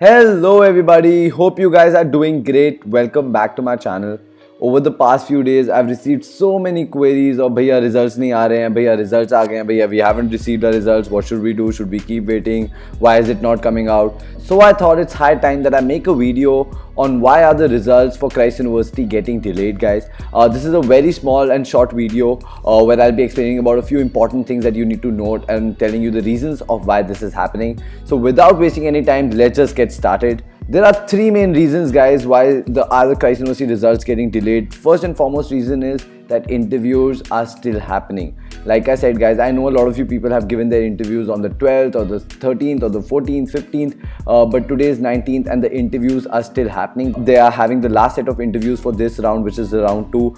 Hello everybody, hope you guys are doing great. Welcome back to my channel. Over the past few days, I've received so many queries of भैया results नहीं आ रहे हैं, भैया results आ गए हैं, भैया we haven't received the results, what should we do, should we keep waiting, why is it not coming out? So I thought it's high time that I make a video on why are the results for Christ University getting delayed, guys. This is a very small and short video where I'll be explaining about a few important things that you need to note and telling you the reasons of why this is happening. So without wasting any time, let's just get started. There are three main reasons, guys, why the other Christ University results getting delayed. First and foremost reason is that interviews are still happening. Like I said, guys, I know a lot of you people have given their interviews on the 12th or the 13th or the 14th, 15th, but today is 19th and the interviews are still happening. They are having the last set of interviews for this round, which is the round 2.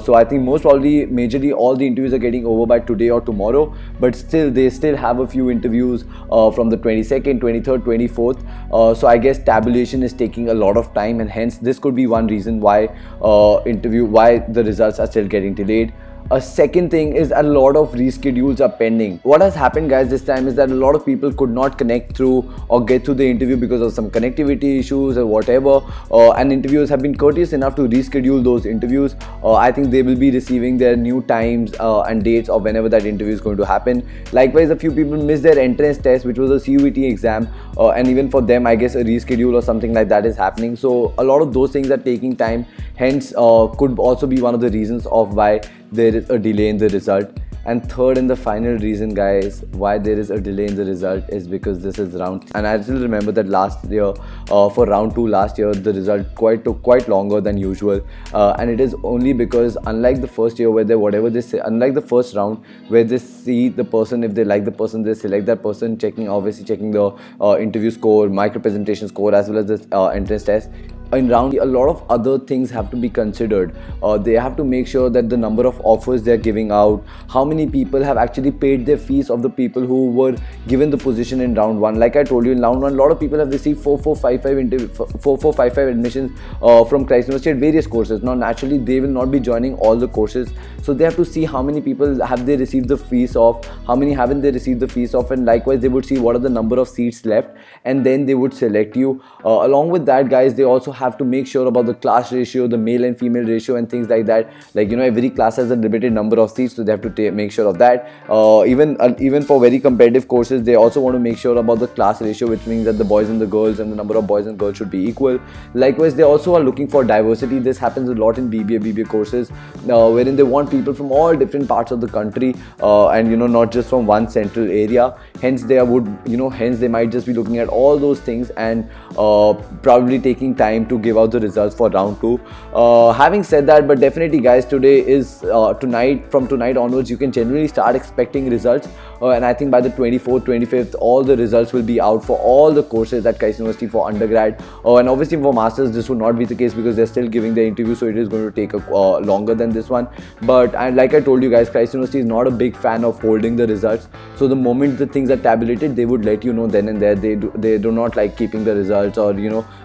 So I think most probably, majorly all the interviews are getting over by today or tomorrow, but still they still have a few interviews from the 22nd, 23rd, 24th. So I guess tabulation is taking a lot of time, and hence this could be one reason why why the results are still getting delayed. A second thing is a lot of reschedules are pending. What has happened, guys, this time is that a lot of people could not connect through or get through the interview because of some connectivity issues or whatever, and interviewers have been courteous enough to reschedule those interviews. I think they will be receiving their new times and dates of whenever that interview is going to happen. Likewise, a few people missed their entrance test, which was a CUET exam, and even for them, I guess a reschedule or something like that is happening. So a lot of those things are taking time, hence could also be one of the reasons of why there is a delay in the result. And third and the final reason, guys, why there is a delay in the result is because this is round. And I still remember that last year, for round 2 last year, the result took quite longer than usual. And it is only because, unlike the first year where they whatever they say, unlike the first round where they see the person, if they like the person, they select that person, obviously checking the interview score, micro presentation score, as well as the entrance test. In round, a lot of other things have to be considered. They have to make sure that the number of offers they're giving out, how many people have actually paid their fees of the people who were given the position in round 1. Like I told you, in round 1, a lot of people have received 4455 admissions from Christ University at various courses. Now, naturally, they will not be joining all the courses, so they have to see how many people have they received the fees of, how many haven't they received the fees of, and likewise, they would see what are the number of seats left, and then they would select you. Along with that, guys, they also have to make sure about the class ratio, the male and female ratio, and things like that. Like, every class has a limited number of seats, so they have to make sure of that. Even for very competitive courses, they also want to make sure about the class ratio, which means that the boys and the girls and the number of boys and girls should be equal. Likewise, they also are looking for diversity. This happens a lot in BBA courses, wherein they want people from all different parts of the country, and not just from one central area. Hence they might just be looking at all those things and probably taking time to give out the results for round 2. Having said that, but definitely, guys, today is tonight. From tonight onwards, you can generally start expecting results, and I think by the 24th, 25th, all the results will be out for all the courses at Christ University for undergrad. And obviously for masters, this would not be the case because they're still giving their interview, so it is going to take longer than this one. But like I told you guys, Christ University is not a big fan of holding the results. So the moment the things are tabulated, they would let you know then and there. They do not like keeping the results or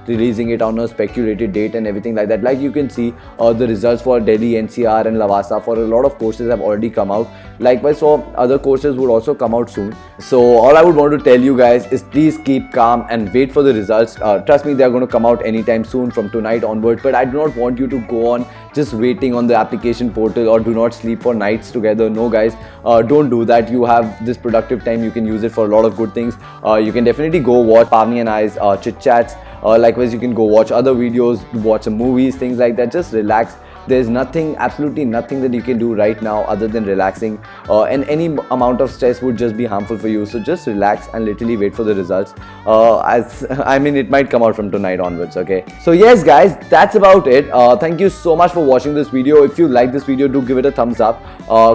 releasing it on a speculated date and everything like that. Like you can see, the results for Delhi, NCR and Lavasa for a lot of courses have already come out. Likewise, for other courses would also come out soon. So all I would want to tell you guys is please keep calm and wait for the results. Trust me, they are going to come out anytime soon from tonight onwards. But I do not want you to go on just waiting on the application portal or do not sleep for nights together. No, guys, don't do that. You have this productive time. You can use it for a lot of good things. You can definitely go watch Pavni and I's chit chats. Likewise, you can go watch other videos, watch some movies, things like that. Just relax. There's absolutely nothing that you can do right now other than relaxing, and any amount of stress would just be harmful for you. So just relax and literally wait for the results. It might come out from tonight onwards, okay? So yes, guys, that's about it. Thank you so much for watching this video. If you like this video, do give it a thumbs up.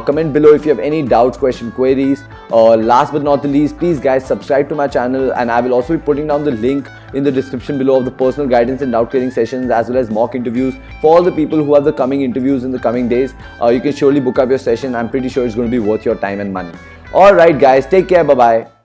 Comment below if you have any doubts, questions, queries. Last but not the least, please, guys, subscribe to my channel, and I will also be putting down the link in the description below of the personal guidance and doubt clearing sessions, as well as mock interviews for all the people who have the coming interviews in the coming days. You can surely book up your session. I'm pretty sure it's going to be worth your time and money. Alright, guys, take care. Bye bye.